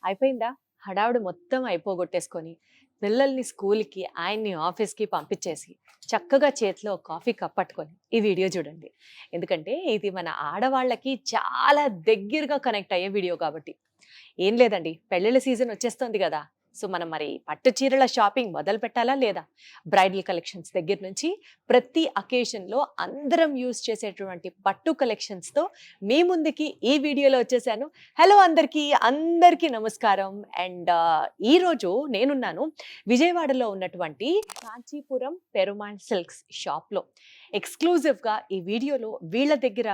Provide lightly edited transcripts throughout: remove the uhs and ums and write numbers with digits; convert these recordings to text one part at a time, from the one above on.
అయిపోయిందా? హడావుడి మొత్తం అయిపోగొట్టేసుకొని, పిల్లల్ని స్కూల్‌కి, ఆయన్ని ఆఫీస్‌కి పంపించేసి, చక్కగా చేతిలో కాఫీ కప్ పట్టుకొని ఈ వీడియో చూడండి. ఎందుకంటే ఇది మన ఆడవాళ్ళకి చాలా దగ్గరగా కనెక్ట్ అయ్యే వీడియో కాబట్టి. ఏం లేదండి, పెళ్ళిళ్ళ సీజన్ వచ్చేస్తుంది గదా! సో, మనం మరి పట్టు చీరల షాపింగ్ మొదలు పెట్టాలా లేదా? బ్రైడల్ కలెక్షన్స్ దగ్గర నుంచి ప్రతి అకేషన్‌లో అందరం యూజ్ చేసేటువంటి పట్టు కలెక్షన్స్‌తో మీ ముందుకి ఈ వీడియోలో వచ్చేసాను. హలో అందరికీ, అందరికీ నమస్కారం. అండ్ ఈరోజు నేనున్నాను విజయవాడలో ఉన్నటువంటి కాంచీపురం పెరుమాళ్ సిల్క్స్ షాప్‌లో. ఎక్స్‌క్లూజివ్‌గా ఈ వీడియోలో వీళ్ళ దగ్గర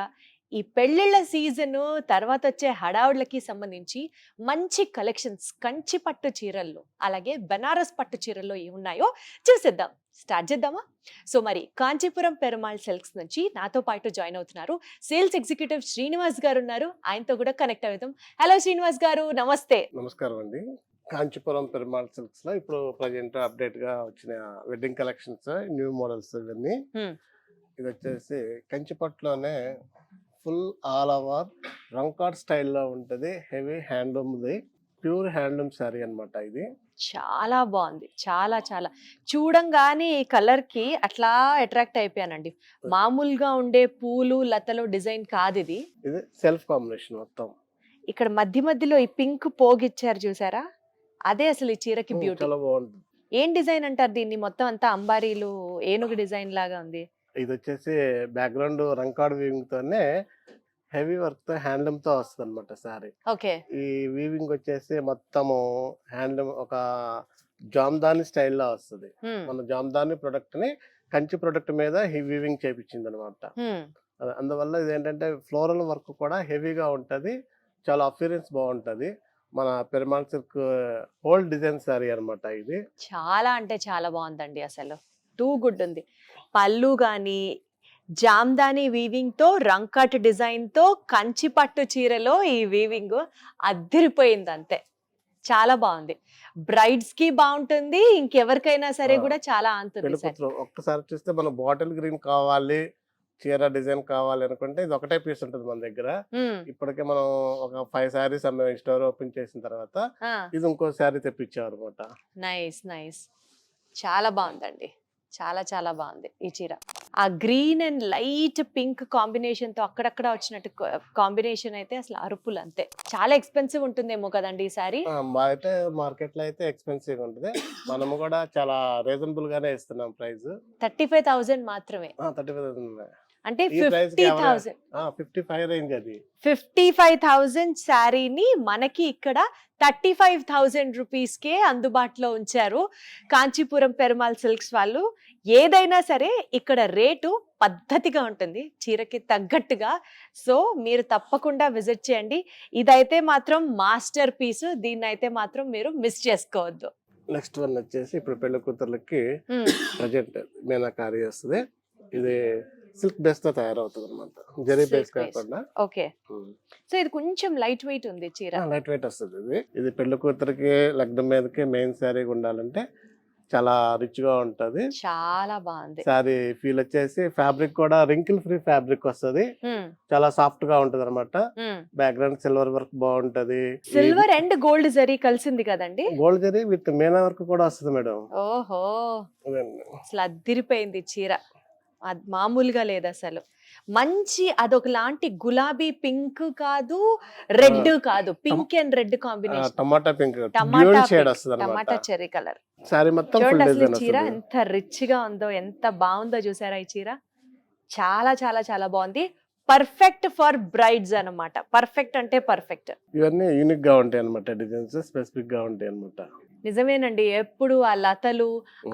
ఈ పెళ్ళిళ్ళ సీజను తర్వాత వచ్చే హడావుడ్లకి సంబంధించి మంచి కలెక్షన్స్ కంచి పట్టు చీరల్లో, అలాగే బనారస్ పట్టు చీరల్లో ఏమున్నాయో చూసేద్దాం. స్టార్ట్ చేద్దామా? సో మరి కాంచీపురం పెరుమాళ్ సిల్క్స్ నుంచి నాతో పాటు జాయిన్ అవుతున్నారు సేల్స్ ఎగ్జిక్యూటివ్ శ్రీనివాస్ గారు ఉన్నారు. ఆయనతో కూడా కనెక్ట్ అవుతాం. హలో శ్రీనివాస్ గారు, నమస్తే. నమస్కారం అండి. కాంచీపురం పెరుమాళ్ సిల్క్స్ లో ఇప్పుడు ప్రజెంట్ అప్డేట్ గా వచ్చిన వెడ్డింగ్ కలెక్షన్స్, న్యూ మోడల్స్ ఇవన్నీ. ఇది వచ్చేసి కంచిపట్టులోనే ఫుల్ ఆల్ ఓవర్ రంకాడ్ స్టైల్లో ఉంటుంది. హెవీ హ్యాండ్లూమ్ది, ప్యూర్ హ్యాండ్లూమ్ శారీ అన్నమాట. ఇది చాలా బాగుంది, చాలా చాలా చూడంగానే ఈ కలర్ కి అట్లా అట్రాక్ట్ అయిపోయానండి. మామూలుగా ఉండే పూలు లతలు డిజైన్ కాదు ఇది. ఇది సెల్ఫ్ కాంబినేషన్ మొత్తం. ఇక్కడ మధ్య మధ్యలో ఈ పింక్ పోగిచ్చారు చూసారా, అదే అసలు ఈ చీరకి బ్యూటీ. చాలా బాగుంటుంది. ఏం డిజైన్ అంటారు దీన్ని? మొత్తం అంతా అంబారీలు ఏనుగు డిజైన్ లాగా ఉంది. ఇది వచ్చేసి బ్యాక్గ్రౌండ్ రంకాడ్ వీవింగ్ తోనే హెవీ వర్క్ తో హ్యాండ్లూమ్ తో వస్తుంది అనమాట శారీ. ఓకే. ఈ వీవింగ్ వచ్చేసి మొత్తము హ్యాండ్లూమ్, ఒక జామ్దాని స్టైల్లో వస్తుంది. మన జామ్దాని ప్రొడక్ట్ ని కంచి ప్రొడక్ట్ మీద వీవింగ్ చేపించింది అనమాట. అందువల్ల ఇది ఏంటంటే ఫ్లోరల్ వర్క్ కూడా హెవీగా ఉంటది, చాలా అపియరెన్స్ బాగుంటది. మన Perumal silk old design sari అనమాట. ఇది చాలా అంటే చాలా బాగుందండి, అసలు టూ గుడ్ ఉంది. పళ్ళు గాని జామ్దాని వీవింగ్ తో రంకట్ డిజైన్ తో కంచి పట్టు చీరలో ఈ వీవింగ్ అదిరిపోయింది అంతే. చాలా బాగుంది. బ్రైడ్స్ కి బాగుంటుంది, ఇంకెవరికైనా సరే కూడా చాలా అంతుంది. ఒక్కసారి చూస్తే మన బాటిల్ గ్రీన్ కావాలి, చీర డిజైన్ కావాలి అనుకుంటే ఇది ఒకటే పీస్ ఉంటుంది మన దగ్గర. ఇప్పటికే మనం ఒక 5 సారీస్ స్టోర్ ఓపెన్ చేసిన తర్వాత ఇది ఇంకో శారీ తెప్పించారు అనమాట. నైస్ నైస్, చాలా బాగుందండి, చాలా చాలా బాగుంది ఈ చీర. ఆ green and light pink combination తో అక్కడక్కడ వచ్చినట్టు కాంబినేషన్ అయితే అసలు అరుపులు అంతే. చాలా ఎక్స్పెన్సివ్ ఉంటుందేమో కదండి ఈ సారీ? బయట మార్కెట్ లో అయితే ఎక్స్పెన్సివ్ ఉంటుంది, మనము కూడా చాలా రీజనబుల్ గానే ఇస్తున్నాం. ప్రైస్ 35,000 మాత్రమే. 35,000 అంటే 50,000, 55 రేంజ్. అది 55,000 శారీని మనకి ఇక్కడ 35,000 రూపీస్కే అందుబాటులో ఉంచారు కాంచీపురం పెరుమాళ్ సిల్క్స్ వాళ్ళు. ఏదైనా సరే ఇక్కడ రేటు పద్ధతిగా ఉంటుంది, చీరకి తగ్గట్టుగా. సో మీరు తప్పకుండా విజిట్ చేయండి. ఇదైతే మాత్రం మాస్టర్ పీస్, దీన్ని అయితే మాత్రం మీరు మిస్ చేసుకోవద్దు. నెక్స్ట్ వన్ వచ్చేసి ఇప్పుడు పెళ్లి కూతుర్లకి ప్రజెంట్ మీనాకారి వస్తుంది. ఇది సిల్క్ బేస్ తో తయారవుతుంది అనమాట, జరీ బేస్ కాకుండా. ఓకే. సో ఇది కొంచెం లైట్ వెయిట్ ఉంది చీర. లైట్ వెయిట్ వస్తుంది. ఇది పెళ్లి కూతురికి లగ్నం మీదకి మెయిన్ శారీ ఉండాలంటే చాలా రిచ్ గా ఉంటది. చాలా బాగుంది శారీ. ఫీల్ వచ్చేసి ఫ్యాబ్రిక్ కూడా రింకిల్ ఫ్రీ ఫ్యాబ్రిక్ వస్తుంది, చాలా సాఫ్ట్ గా ఉంటది అనమాట. బ్యాక్గ్రౌండ్ సిల్వర్ వర్క్ బాగుంటది. సిల్వర్ అండ్ గోల్డ్ జరీ కలిసింది కదండి. Gold zari with Meena work కూడా వస్తుంది మేడం. ఓహో, అసలు అదిరిపోయింది చీర, అది మామూలుగా లేదు అసలు. మంచి అదొక లాంటి గులాబీ పింక్ కాదు, రెడ్ కాదు, pink and red combination. Tomato pink, tomato cherry colour. Sorry మొత్తం చూడండి అసలు చీర ఎంత రిచ్ గా ఉందో, ఎంత బాగుందో చూసారా ఈ చీర. చాలా చాలా చాలా బాగుంది. పర్ఫెక్ట్ ఫర్ బ్రైడ్స్ అన్నమాట. పర్ఫెక్ట్ అంటే పర్ఫెక్ట్. ఇవన్నీ యూనిక్ గా ఉంటాయి అన్నమాట, డిజైన్స్ స్పెసిఫిక్ గా ఉంటాయి అన్నమాట. నిజమేనండి, ఎప్పుడు ఆ లతలు,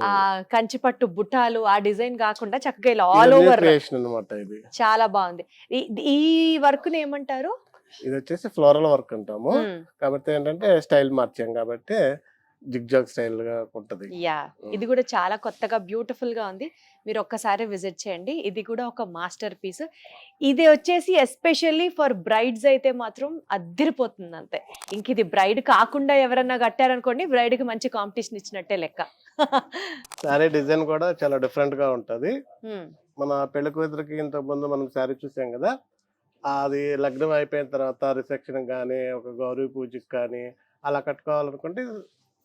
ఆ కంచిపట్టు బుట్టాలు, ఆ డిజైన్ కాకుండా చక్కగా ఇలా ఆల్ ఓవర్ అన్నమాట. ఇది చాలా బాగుంది. ఈ వర్క్ ని ఏమంటారు? ఇది వచ్చేసి ఫ్లోరల్ వర్క్ అంటాము. కాబట్టి ఏంటంటే స్టైల్ మార్చాం కాబట్టి జిగ్జాగ్ స్టైల్ గా ఉంటది. యా, ఇది కూడా చాలా కొత్తగా బ్యూటిఫుల్ గా ఉంది. మీరు ఒక్కసారి విజిట్ చేయండి. ఇది కూడా ఒక మాస్టర్ పీస్. ఇది వచ్చేసి ఎస్పెషల్లీ ఫర్ బ్రైడ్స్ అయితే మాత్రం అదిరిపోతుంది అంతే. ఇంక ఇది బ్రైడ్ కాకుండా ఎవరన్నా కట్టారనుకోండి, బ్రైడ్ కి మంచి కాంపిటీషన్ ఇచ్చినట్టే లెక్క. సారీ డిజైన్ కూడా చాలా డిఫరెంట్ గా ఉంటది. మన పెళ్లి కూతురికి ఇంతకు ముందు మనం సారీ చూసాం కదా, అది లగ్నం అయిపోయిన తర్వాత రిసెప్షన్ కానీ, ఒక గౌరీ పూజకి కానీ, అలా కట్టుకోవాలనుకుంటే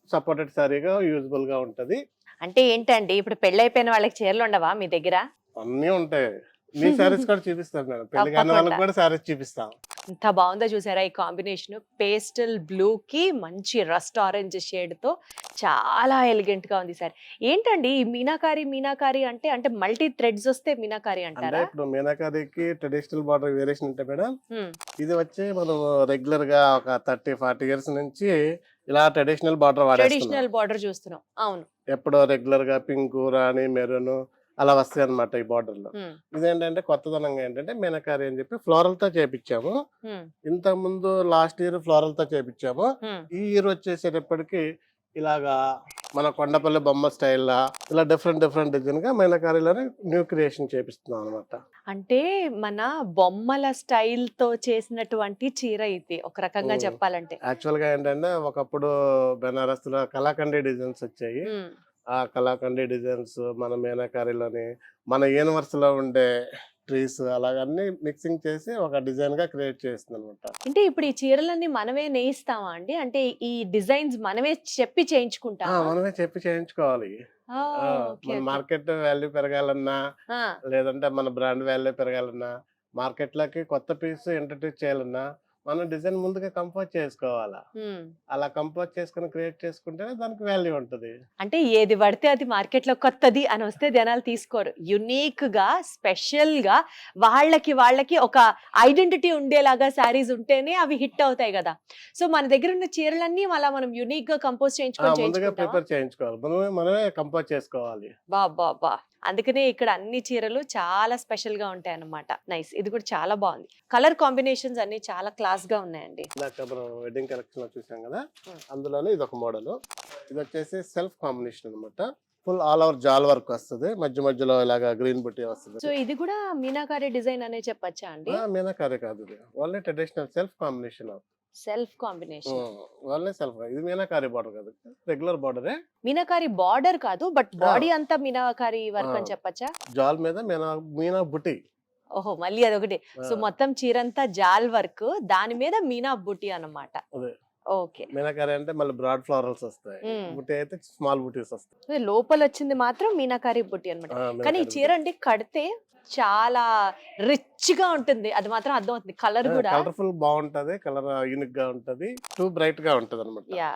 సపోర్టెడ్ శారీగా యూజ్ఫుల్ గా ఉంటది. అంటే ఏంటండి ఇప్పుడు పెళ్ళైపోయిన వాళ్ళకి చీరలు ఉండవా మీ దగ్గర? అన్నీ ఉంటాయి. మీ శారీస్ కూడా చూపిస్తాను మేడం. పెళ్లి కాని వాళ్ళకి తప్పకుండా. కూడా శారీస్ చూపిస్తాం. ఎంత బాగుందో చూసారా ఈ కాంబినేషన్, పేస్టల్ బ్లూ కి మంచి రస్ట్ ఆరెంజ్ షేడ్ తో చాలా ఎలిగెంట్ గా ఉంది సార్. ఏంటండి ఈ మీనాకారి అంటే అంటే మల్టీ థ్రెడ్స్ వస్తే మీనాకారి అంటే అంటారా? ఇప్పుడు మీనాకారికి ట్రెడిషనల్ బార్డర్ వేరియేషన్ ఉంటాయి మేడం. హ్మ్. ఇది వచ్చి మనం రెగ్యులర్ గా ఒక 30-40 ఇయర్స్ నుంచి ఇలా ట్రెడిషనల్ బార్డర్ వాడేస్తున్నాం. ట్రెడిషనల్ బార్డర్ చూస్తున్నాం. అవును. ఎప్పుడో రెగ్యులర్ గా పింక్, రాణి, మెరూన్ అలా వస్తాయి అన్నమాట ఈ బార్డర్ లో. హ్మ్. ఇదేంటంటే కొత్తదనంగా ఏంటంటే మీనాకారి అని చెప్పి ఫ్లోరల్ తో చేపించాము. హ్మ్. ఇంతకు ముందు లాస్ట్ ఇయర్ ఫ్లోరల్ తో చేపించాము. హ్మ్. ఈ ఇయర్ వచ్చేసేటప్పటికి ఇలాగా మన కొండపల్లి బొమ్మ స్టైల్ ఇలా డిఫరెంట్ డిజైన్ గా మీనాకారిలోనే న్యూ క్రియేషన్ చేపిస్తున్నాం అనమాట. అంటే మన బొమ్మల స్టైల్ తో చేసినటువంటి చీర ఇది ఒక రకంగా Hmm. చెప్పాలంటే. యాక్చువల్ గా ఏంటంటే ఒకప్పుడు బెనారస్ లో కలాకండి డిజైన్స్ వచ్చాయి. హ్మ్. ఆ కలాకండి డిజైన్స్ మన మీనాకారిలోని మన యూనివర్స్ లో ఉండే ట్రీస్ అలాగన్నీ మిక్సింగ్ చేసి ఒక డిజైన్ గా క్రియేట్ చేస్తుంది అనమాట. అంటే ఇప్పుడు ఈ చీరలన్నీ మనమే నేయిస్తామా అండి? అంటే ఈ డిజైన్స్ మనమే చెప్పి చేయించుకుంటామా? మనమే చెప్పి చేయించుకోవాలి. ఆ, ఓకే, మన ఓకే. మార్కెట్ వాల్యూ పెరగాలన్నా ఆ, లేదంటే మన బ్రాండ్ వాల్యూ పెరగాలన్నా మార్కెట్ లోకి కొత్త పీస్ ఇంట్రడ్యూస్ చేయాలన్నా మనం డిజైన్ ముందుగా కంపోజ్ చేసుకోవాలా. హ్మ్. అలా కంపోజ్ చేసుకుని క్రియేట్ చేసుకుంటేనే దానికి వాల్యూ ఉంటుంది. అంటే ఏది పడితే అది మార్కెట్ లో కొత్తది అని వస్తే జనాలు తీసుకోరు. యునిక్ గా స్పెషల్ గా వాళ్ళకి ఒక ఐడెంటిటీ ఉండేలాగా శారీస్ ఉంటేనే అవి హిట్ అవుతాయి కదా. సో మన దగ్గర ఉన్న చీరలన్నీ అలా మనం యునిక్ గా కంపోజ్ ముందుగా చేయించుకుంటామా? ప్రిపేర్ చేయించుకోవాలి. మనమే కంపోజ్ చేసుకోవాలి. బా అందుకనే ఇక్కడ అన్ని చీరలు చాలా స్పెషల్ గా ఉంటాయి అన్నమాట. నైస్. ఇది కూడా చాలా బాగుంది. కలర్ కాంబినేషన్స్ అన్ని చాలా క్లాస్ గా ఉన్నాయండి. ఇందాక మనం వెడ్డింగ్ కలెక్షన్ లో చూసాం కదా, Hmm. అందులోనే ఇది ఒక మోడల్. ఇది వచ్చేసి సెల్ఫ్ కాంబినేషన్ అన్నమాట. ఫుల్ ఆల్ ఓవర్ జాల్ వర్క్ వస్తుంది, మధ్యలో ఇలాగా గ్రీన్ బుట్టి వస్తుంది. సో ఇది కూడా మీనాకారి డిజైన్ అనే చెప్పచ్చా అండి? మీనాకారి కాదు, ఇది only traditional self combination. Self combination. Only self. ఇది మీనాకారి బార్డర్ కాదు, రెగ్యులర్ బార్డరే. మీనాకారి బార్డర్ కాదు బట్ బాడీ అంతా మీనాకారి వర్క్ అని చెప్పచ్చా? జాల్ మీద మీనా బుట్టి. ఓహో, మళ్ళీ అదొకటి. సో మొత్తం చీరంతా జాల్ వర్క్, దాని మీద మీనా బుట్టి అన్నమాట. అదే ఓకే. మీనాకారి అంటే మళ్ళీ బ్రాడ్ ఫ్లోరల్స్ వస్తాయి, Hmm. బుట్టి అయితే స్మాల్ బుటీస్ వస్తాయి. లోపల వచ్చింది మాత్రం మీనాకారి బుట్టి అన్నమాట. కానీ ఈ మీనాకారి చీర అండి కడితే చాలా రిచ్ గా ఉంటుంది, అది మాత్రం అర్థం అవుతుంది. కలర్ కూడా కలర్ఫుల్ బాగుంటది, కలర్ యూనిక్ గా ఉంటది, టూ బ్రైట్ గా ఉంటది అనమాట. యా.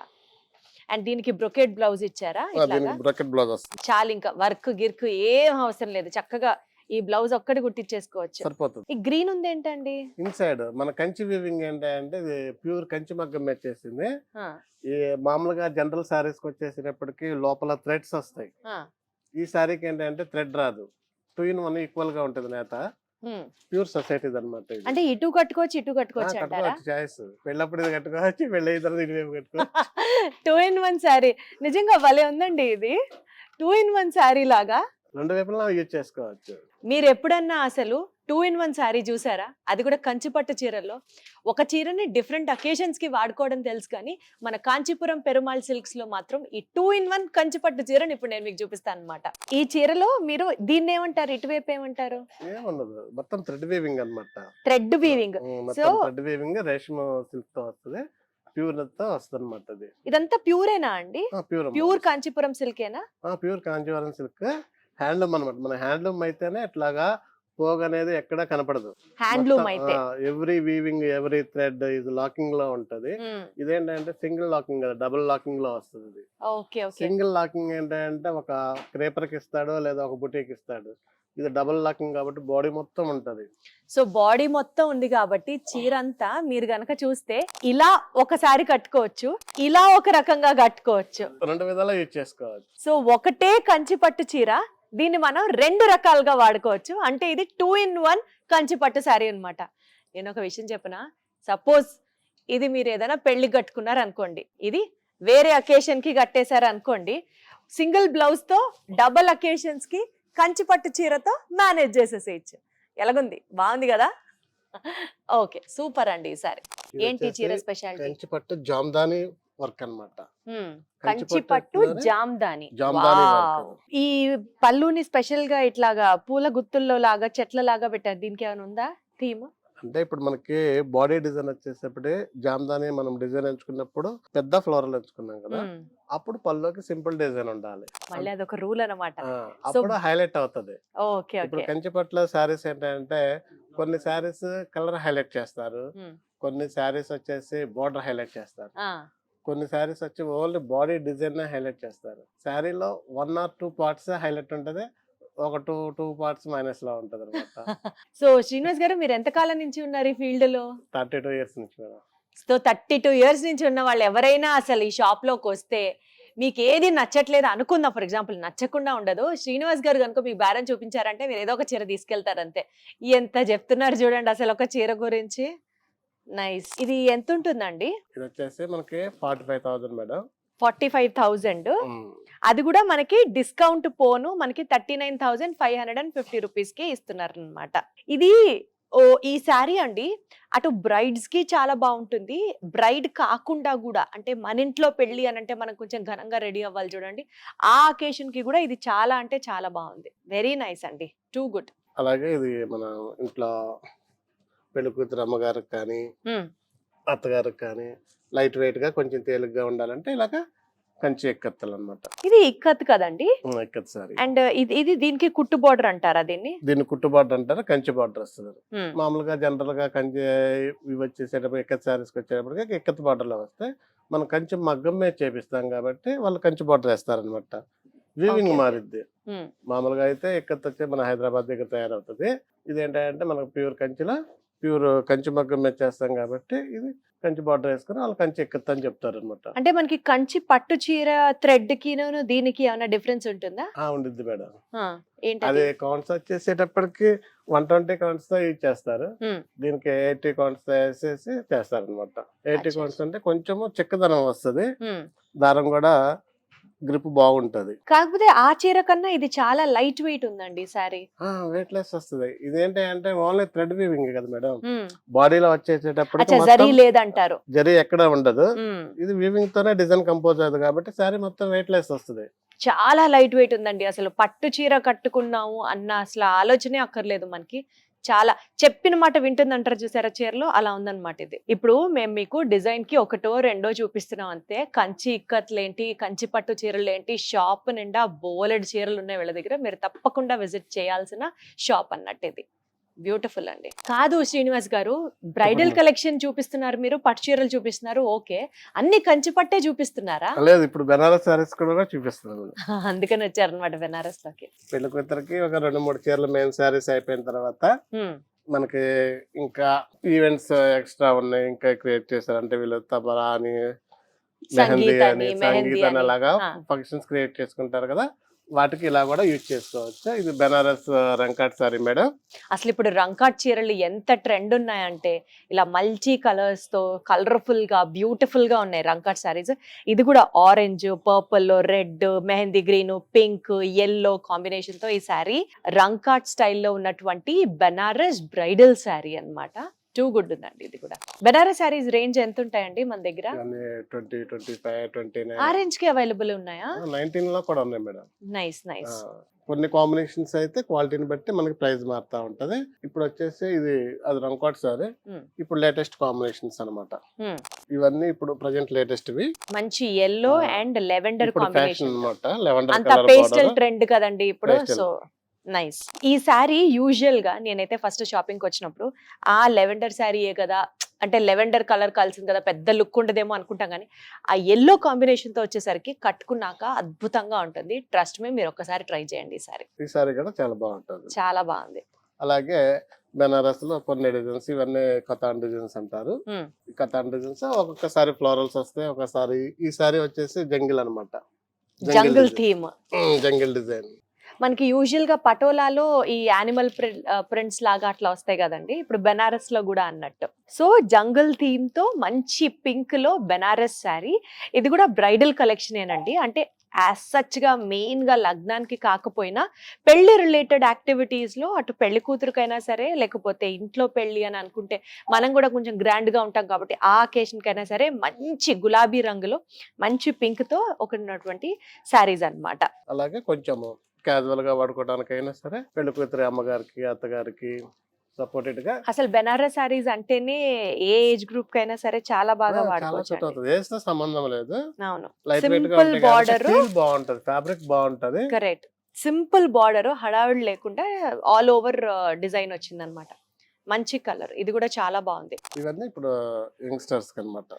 అండ్ దీనికి బ్రొకెట్ బ్లౌజ్ ఇచ్చారా? ఇట్లాగా దీనికి బ్రాకెట్ బ్లౌజ్ వస్తుంది, చాలు, ఇంకా వర్క్ గిర్క్ ఏం అవసరం లేదు, చక్కగా ఈ బ్లౌజ్ ఒక్కటి కుట్టించేసుకోవచ్చు. సరిపోతుంది. ఈ గ్రీన్ ఉంది ఏంటండి? ఇన్సైడ్ మన కంచి వీవింగ్ ఏంటంటే ఇది ప్యూర్ కంచి మగ్గం వచ్చేసింది. ఆ, ఈ మామూలుగా జనరల్ సారీస్ కి వచ్చేసేటప్పటికి లోపల థ్రెడ్స్ వస్తాయి. ఆ, ఈ సారీకి ఏంటంటే థ్రెడ్ రాదు, 2-in-1 ఈక్వల్ గా ఉంటది నేత. హ్మ్. ప్యూర్ సొసైటీ అనమాట. అంటే ఇటు కట్టుకోవచ్చు ఇటు కట్టుకోవచ్చు అంటారా? కట్టుకోవచ్చు, చాయిస్. పెళ్ళప్పుడు ఇది కట్టుకోవచ్చు, పెళ్ళి అయిన తర్వాత ఇది కట్టుకోవచ్చు. 2-in-1 శారీ నిజంగా భలే ఉందండి ఇది. 2-in-1 శారీ లాగా. రెండు వైపులా యూజ్ చేసుకోవచ్చు. మీరు ఎప్పుడన్నా అసలు 2-in-1 శారీ చూసారా? అది కూడా కంచి పట్టు చీరల్లో. ఒక చీరని డిఫరెంట్ అకేషన్స్ కి వాడుకోవడం తెలుసు, కానీ మన కాంచీపురం పెరుమాళ్ సిల్క్స్ లో మాత్రం ఈ 2-in-1 కంచి పట్టు చీరని ఇప్పుడు నేను మీకు చూపిస్తాను అనమాట. ఈ చీరలో మీరు దీన్ని ఏమంటారు, ఇటువైపు ఏమంటారు? ఏముండదు, మొత్తం థ్రెడ్ వీవింగ్ అనమాట. Thread weaving. మొత్తం థ్రెడ్ వీవింగ్ రేషమ్ సిల్క్ తో వస్తుంది, ప్యూర్ తో వస్తుంది అనమాట. అది ఇదంతా ప్యూరేనా అండి? ప్యూర్ ప్యూర్ కాంచీపురం సిల్కేనా? ప్యూర్ కాంజీవరం సిల్క్ హ్యాండ్లూమ్ అనమాట. మన హ్యాండ్లూమ్ అయితేనే ఇట్లాగా పోగ్ అనేది ఎక్కడ కనపడదు. హ్యాండ్లూమ్ అయితే ఎవ్రీ వీవింగ్ ఎవ్రీ థ్రెడ్ ఇది లాకింగ్ లో ఉంటది. ఇదేంటంటే సింగిల్ లాకింగ్ కదా, డబుల్ లాకింగ్ లో వస్తుంది. Okay okay. సింగిల్ లాకింగ్ ఏంటంటే ఒక క్రేపర్ కి ఇస్తాడు లేదా ఒక బుటీకి ఇస్తాడు. ఇది డబుల్ లాకింగ్ కాబట్టి బాడీ మొత్తం ఉంటది. సో బాడీ మొత్తం ఉంది కాబట్టి చీర అంతా మీరు గనక చూస్తే ఇలా ఒకసారి కట్టుకోవచ్చు, ఇలా ఒక రకంగా కట్టుకోవచ్చు, రెండు విధాలా యూజ్ చేసుకోవచ్చు. సో ఒకటే కంచి పట్టు చీర, దీన్ని మనం రెండు రకాలుగా వాడుకోవచ్చు. అంటే ఇది 2-in-1 కంచి పట్టు శారీ అన్నమాట. నేను ఒక విషయం చెప్పనా, సపోజ్ ఇది మీరు ఏదైనా పెళ్లికి కట్టుకున్నారు అనుకోండి, ఇది వేరే అకేషన్ కి కట్టేశారు అనుకోండి, సింగిల్ బ్లౌజ్ తో డబుల్ అకేషన్స్ కి కంచి పట్టు చీరతో మేనేజ్ చేసేసేయచ్చు. ఎలాగుంది, బాగుంది కదా? ఓకే, సూపర్ అండి. ఈసారి ఇది ఏంటి చీర వచ్చేసి స్పెషాలిటీ? కంచి పట్టు జామ్దాని వర్క్ అన్నమాట. కంచి పట్టు జామ్దాని. జామ్దాని వావ్. వర్క్. ఈ పళ్ళుని స్పెషల్ గా ఇట్లాగా పూల గుత్తుల్లో లాగా చెట్ల లాగా పెట్టారు, దీనికి ఏమైనా ఉందా థీమ్? అంటే ఇప్పుడు మనకి బాడీ డిజైన్ వచ్చేసేపటి జామ్దాని మనం డిజైన్ ఎంచుకున్నప్పుడు పెద్ద ఫ్లోరల్ ఎంచుకున్నాం కదా, అప్పుడు పళ్ళుకి సింపుల్ డిజైన్ ఉండాలి. మళ్ళీ అదొక రూల్ అనమాట. అప్పుడు హైలైట్ అవుతుంది. ఓకే ఇప్పుడు ఓకే. కంచి పట్ల శారీస్ ఏంటంటే కొన్ని శారీస్ కలర్ హైలైట్ చేస్తారు, కొన్ని శారీస్ వచ్చేసి బోర్డర్ హైలైట్ చేస్తారు, కొన్ని శారీస్ వచ్చి ఓన్లీ బాడీ డిజైన్ హైలైట్ చేస్తారు. శారీలో 1 or 2 పార్ట్స్ హైలైట్ ఉంటది, ఒక టూ పార్ట్స్ మైనస్ లో ఉంటది అనమాట. సో శ్రీనివాస్ గారు మీరు ఎంత కాలం నుంచి ఉన్నారు ఈ ఫీల్డ్ లో? 32 years నుంచి మేడం. సో 32 years నుంచి ఉన్న వాళ్ళు ఎవరైనా అసలు ఈ షాప్ లోకి వస్తే మీకు ఏది నచ్చట్లేదు అనుకుందాం, ఫర్ ఎగ్జాంపుల్ నచ్చకుండా ఉండదు, శ్రీనివాస్ గారు కనుక మీకు బేరం చూపించారంటే మీరు ఏదో ఒక చీర తీసుకెళ్తారు అంతే. ఎంత చెప్తున్నారు చూడండి అసలు ఒక చీర గురించి. నైస్. ఇది ఎంత ఉంటుందండి? ఇది వచ్చేసి మనకి 45,000 మేడం. 45,000. అది కూడా మనకి డిస్కౌంట్ పోను మనకి 39,550 రూపీస్ కి ఇస్తున్నారు అనమాట. ఇది ఈ శారీ అండి అటు బ్రైడ్స్ కి చాలా బాగుంటుంది, బ్రైడ్ కాకుండా కూడా అంటే మన ఇంట్లో పెళ్లి అని అంటే మనం కొంచెం ఘనంగా రెడీ అవ్వాలి చూడండి, ఆ అకేషన్ కి కూడా ఇది చాలా అంటే చాలా బాగుంది. వెరీ నైస్ అండి, టూ గుడ్. అలాగే ఇది మన ఇంట్లో పెళ్లి కూతురు అమ్మగారికి కానీ అత్తగారికి కానీ లైట్ వెయిట్ గా కొంచెం తేలిగ్గా ఉండాలంటే ఇలాగా కంచి ఎక్కత్తలు అనమాట. ఇది ఇక్కత్ కదండి? ఎక్కత్ సారీ. అండ్ ఇది దీనికి కుట్టు బార్డర్ అంటారా? దీన్ని కుట్టు బార్డర్ అంటారు, కంచి బార్డర్ వస్తుంది. మామూలుగా జనరల్ గా కంచి ఇవి వచ్చేసేటప్పుడు ఎక్కత్ సారీస్కి వచ్చేటప్పటికి ఎక్కత్ బార్డర్ లో వస్తాయి. మనం కంచి మగ్గం మీద చేపిస్తాం కాబట్టి వాళ్ళు కంచి బార్డర్ వేస్తారనమాట. వీవింగ్ మారిద్ది. మామూలుగా అయితే ఎక్కత్ వచ్చి మన హైదరాబాద్ దగ్గర తయారవుతుంది. ఇది ఏంటంటే మనకు ప్యూర్ కంచిలో ప్యూర్ కంచి మగ్గం మీద చేస్తాం కాబట్టి ఇది కంచి బార్డర్ వేసుకుని వాళ్ళు కంచి ఎక్కత్ అని చెప్తారు అనమాట. అంటే మనకి కంచి పట్టు చీర థ్రెడ్ కి దీనికి ఏమైనా డిఫరెన్స్ ఉంటుందా? ఉండిద్ది మేడం. ఏంటి అదే కౌంట్స్ వచ్చేసేటప్పటికి 120 కౌంట్స్ తో యూజ్ చేస్తారు, దీనికి 80 కౌంట్స్ తో వేసేసి చేస్తారు అనమాట. 80 కౌంట్స్ అంటే కొంచెము చిక్కదనం వస్తుంది, దారం కూడా గ్రిప్ బాగుంటది. కాకపోతే ఆ చీర కన్నా ఇది చాలా లైట్ వెయిట్ ఉందండి సారీ. వెయిట్ లెస్ వస్తుంది. ఇదేంటి అంటే ఓన్లీ థ్రెడ్ వీవింగ్ కదా మేడం, బాడీలో వచ్చేసేటప్పుడు జరీ లేదంటారు, జరీ ఎక్కడ ఉండదు. ఇది వీవింగ్ తోనే డిజైన్ కంపోజ్ అవుతుంది కాబట్టి సారీ మొత్తం వెయిట్ లెస్ వస్తుంది. చాలా లైట్ వెయిట్ ఉందండి. అసలు పట్టు చీర కట్టుకున్నాము అన్న అసలు ఆలోచనే అక్కర్లేదు మనకి. చాలా చెప్పిన మాట వింటుందంటారు చూసారా చీరలో, అలా ఉందన్నమాట ఇది. ఇప్పుడు మేము మీకు డిజైన్ కి ఒకటో రెండో చూపిస్తున్నాం అంతే. కంచి ఇక్కత్లేంటి, కంచి పట్టు చీరలు ఏంటి, షాప్ నిండా బోలెడ్ చీరలు ఉన్నాయి వీళ్ళ దగ్గర. మీరు తప్పకుండా విజిట్ చేయాల్సిన షాప్ అన్నట్టు ఇది. బ్యూటిఫుల్ అండి. కాదు శ్రీనివాస్ గారు, బ్రైడల్ కలెక్షన్ చూపిస్తున్నారు మీరు, పట్టు చీరలు చూపిస్తున్నారు, ఓకే, అన్ని కంచి పట్టే చూపిస్తున్నారా? లేదు, ఇప్పుడు బెనారస్ సారీస్ కూడా చూపిస్తున్నాను. అందుకని వచ్చారనమాట బెనారస్ లోకి. పెళ్లి కూతురికి ఒక 2-3 చీరలు మెయిన్ సారీస్ అయిపోయిన తర్వాత మనకి ఇంకా ఈవెంట్స్ ఎక్స్ట్రా ఉన్నాయి, ఇంకా క్రియేట్ చేశారు. అంటే వీళ్ళు తబలా అని, మెహందీ అని, సంగీత్ అని అలాగా ఫంక్షన్స్ క్రియేట్ చేసుకుంటారు కదా, వాటికి ఇలా కూడా యూజ్ చేసుకోవచ్చు. ఇది బెనారస్ రంకాట్ సారీ మేడం. అసలు ఇప్పుడు రంకాట్ చీరలు ఎంత ట్రెండ్ ఉన్నాయంటే ఇలా మల్టీ కలర్స్ తో కలర్ఫుల్ గా బ్యూటిఫుల్ గా ఉన్నాయి రంకాట్ సారీస్. ఇది కూడా orange, purple, red, mehndi green, pink, yellow combination తో ఈ సారీ రంకాట్ స్టైల్లో ఉన్నటువంటి బెనారస్ బ్రైడల్ సారీ అన్నమాట. టూ గుడ్ ఉందండి. ఇది కూడా బెనారస్ సారీస్ రేంజ్ ఎంత ఉంటాయండి మన దగ్గర? 20, 25, 29. ఆరెంజ్ కి అవైలబుల్ ఉన్నాయా? 19 లో కూడా ఉన్నాయి మేడం. Nice nice. కొన్ని కాంబినేషన్స్ అయితే క్వాలిటీని బట్టి మనకి ప్రైస్ మారుతా ఉంటది. ఇప్పుడు వచ్చేసి ఇది అది రంకాట్ సారీ, ఇప్పుడు లేటెస్ట్ కాంబినేషన్స్ అన్నమాట. ఇవన్నీ ఇప్పుడు ప్రెజెంట్ లేటెస్ట్ వి. మంచి ఎల్లో అండ్ లెవెండర్ కాంబినేషన్ అన్నమాట. లెవెండర్ అంత పేస్టల్ ట్రెండ్ కదండి ఇప్పుడు. So nice. ఈ శారీ యూజువల్ గా నేనైతే ఫస్ట్ షాపింగ్ వచ్చినప్పుడు ఆ లెవెండర్ శారీయే కదా, అంటే లెవెండర్ కలర్ కలిసింది కదా, పెద్ద లుక్ ఉండదేమో అనుకుంటాం, కానీ ఆ ఎల్లో కాంబినేషన్ తో వచ్చేసరికి కట్టుకున్నాక అద్భుతంగా ఉంటుంది. ట్రస్ట్ మీ, మీరు ఒక్కసారి ట్రై చేయండి. ఈ సారీ కూడా చాలా బాగుంటుంది, చాలా బాగుంది. అలాగే బెనారస్ లో కొన్ని డిజైన్స్, ఇవన్నీ కతాన్ డిజైన్స్ అంటారు. కతాన్ డిజైన్స్ ఒక్కొక్కసారి ఫ్లోరల్స్ వస్తాయి, ఒకసారి ఈ సారీ వచ్చేసి జంగిల్ అన్నమాట. Jungle theme, jungle design. మనకి యూజువల్ గా పటోలాలో ఈ యానిమల్ ప్రింట్స్ లాగా అట్లా వస్తాయి కదండి, ఇప్పుడు బెనారస్ లో కూడా అన్నట్టు. సో జంగల్ థీమ్ తో మంచి పింక్ లో బెనారస్ శారీ. ఇది కూడా బ్రైడల్ కలెక్షన్ ఏనండి. అంటే యాజ్ సచ్ గా మెయిన్ గా లగ్నానికి కాకపోయినా పెళ్లి రిలేటెడ్ యాక్టివిటీస్ లో, అటు పెళ్లి కూతురుకైనా సరే లేకపోతే ఇంట్లో పెళ్లి అని అనుకుంటే మనం కూడా కొంచెం గ్రాండ్ గా ఉంటాం కాబట్టి ఆ అకేషన్ కైనా సరే మంచి గులాబీ రంగులో మంచి పింక్ తో ఒకటి శారీస్ అన్నమాట. అలాగే కొంచెము క్యాజువల్ గా వాడుకోవడానికైనా సరే పెళ్లి కూతురు అమ్మగారికి, అత్తగారికి, సపోర్టెడ్ గా అసలు బెనారస్ సారీస్ అంటేనే ఏ ఏజ్ గ్రూప్ కైనా సరే చాలా బాగా చాలా వాడుకోవచ్చు సెట్ అండి. అవుతుంది, వేస్తే సంబంధం లేదు. అవును, లైట్ వెయిట్ గా సింపుల్ ఉంటాయి బార్డర్, ఫీల్ బాగుంటది, ఫ్యాబ్రిక్ బాగుంటది. కరెక్ట్, సింపుల్ బార్డర్, హడావిడి లేకుండా ఆల్ ఓవర్ డిజైన్ వచ్చింది అనమాట. మంచి కలర్, ఇది కూడా చాలా బాగుంది. ఇవన్నీ ఇప్పుడు యంగ్స్టర్స్ అన్నమాట.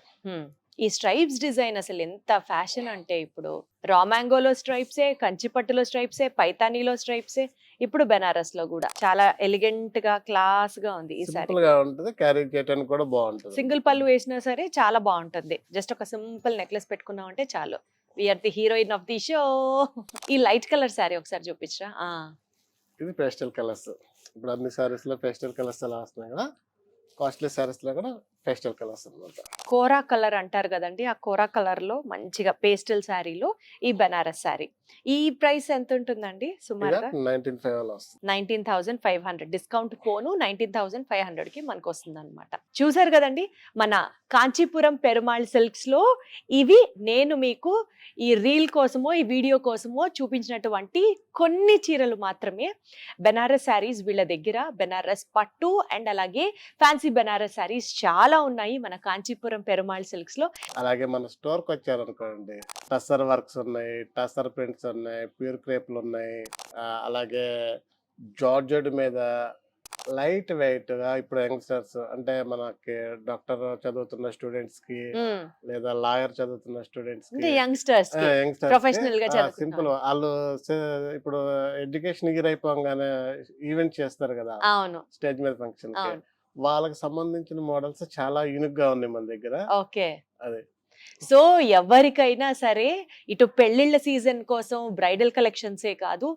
ఈ స్ట్రైప్స్ డిజైన్ అసలు ఎంత ఫ్యాషన్ అంటే, ఇప్పుడు రా మ్యాంగోలో స్ట్రైప్సే, కంచిపట్టులో స్ట్రైప్సే, పైతానీలో స్ట్రైప్సే, ఇప్పుడు బెనారస్ లో కూడా చాలా ఎలిగెంట్ గా క్లాస్ గా ఉంది ఈ సారీ. సింపుల్ గా ఉంటది, క్యారీ చేయడానికి కూడా బాగుంటది. సింగిల్ పళ్ళు వేసినా సరే చాలా బాగుంటుంది. జస్ట్ ఒక సింపుల్ నెక్లెస్ పెట్టుకున్నాం అంటే చాలు, we are the heroine of the show. ఈ లైట్ కలర్ సారీ ఒకసారి చూపించరా. ఇది పేస్టల్ కలర్స్. ఇప్పుడు అన్ని సారీస్ లో పేస్టల్ కలర్స్ అలా వస్తున్నాయి కదా, కాస్ట్లీ సారీస్ లో కూడా పేస్టల్ కలర్స్ అన్నమాట. కోరా కలర్ అంటారు కదండి, ఆ కోరా కలర్ లో మంచిగా పేస్టల్ శారీలో ఈ బెనారస్ శారీ. ఈ ప్రైస్ ఎంత ఉంటుందండి సుమారుగా? 19,500 అలా వస్తుంది. 19,500 డిస్కౌంట్ పోను 19,500 కి మనకు వస్తుంది అనమాట. చూసారు కదండి, మన కాంచీపురం పెరుమాళ్ సిల్క్స్ లో ఇవి నేను మీకు ఈ రీల్ కోసమో ఈ వీడియో కోసమో చూపించినటువంటి కొన్ని చీరలు మాత్రమే. బెనారస్ శారీస్ వీళ్ళ దగ్గర, బెనారస్ పట్టు అండ్ అలాగే ఫ్యాన్సీ బెనారస్ శారీస్ చాలా ఉన్నాయి మన కాంచీపురం పెరుమాళ్ సిల్క్స్ లో. అలాగే మన స్టోర్ కి వచ్చారనుకోండి, టసర్ వర్క్స్ ఉన్నాయి, టసర్ ప్రింట్స్ ఉన్నాయి, ప్యూర్ క్రేప్లు ఉన్నాయి, అలాగే జార్జెట్ మీద లైట్ వెయిట్ గా ఇప్పుడు యంగ్స్టర్స్ అంటే మనకి డాక్టర్ చదువుతున్న స్టూడెంట్స్ కి లేదా లాయర్ చదువుతున్న స్టూడెంట్స్ కి, యంగ్స్టర్స్ ప్రొఫెషనల్ గా సింపుల్ వాళ్ళు ఇప్పుడు ఎడ్యుకేషన్ ఇయర్ అయిపోగానే ఈవెంట్ చేస్తారు కదా అవును స్టేజ్ మీద ఫంక్షన్ కి, వాళ్ళకి సంబంధించిన మోడల్స్ చాలా యూనిక్ గా ఉన్నాయి మన దగ్గర. ఓకే, అదే సో ఎవరికైనా సరే ఇటు పెళ్లిళ్ళ సీజన్ కోసం బ్రైడల్ కలెక్షన్సే కాదు,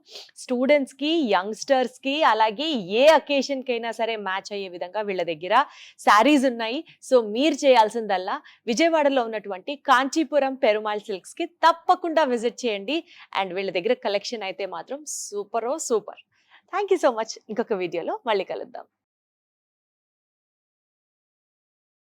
స్టూడెంట్స్ కి, యంగ్స్టర్స్ కి, అలాగే ఏ అకేషన్ కైనా సరే మ్యాచ్ అయ్యే విధంగా వీళ్ళ దగ్గర శారీస్ ఉన్నాయి. సో మీరు చేయాల్సిందల్లా విజయవాడలో ఉన్నటువంటి కాంచీపురం పెరుమాళ్ సిల్క్స్ కి తప్పకుండా విజిట్ చేయండి. అండ్ వీళ్ళ దగ్గర కలెక్షన్ అయితే మాత్రం super. Thank you so much. ఇంకొక వీడియోలో మళ్ళీ కలుద్దాం.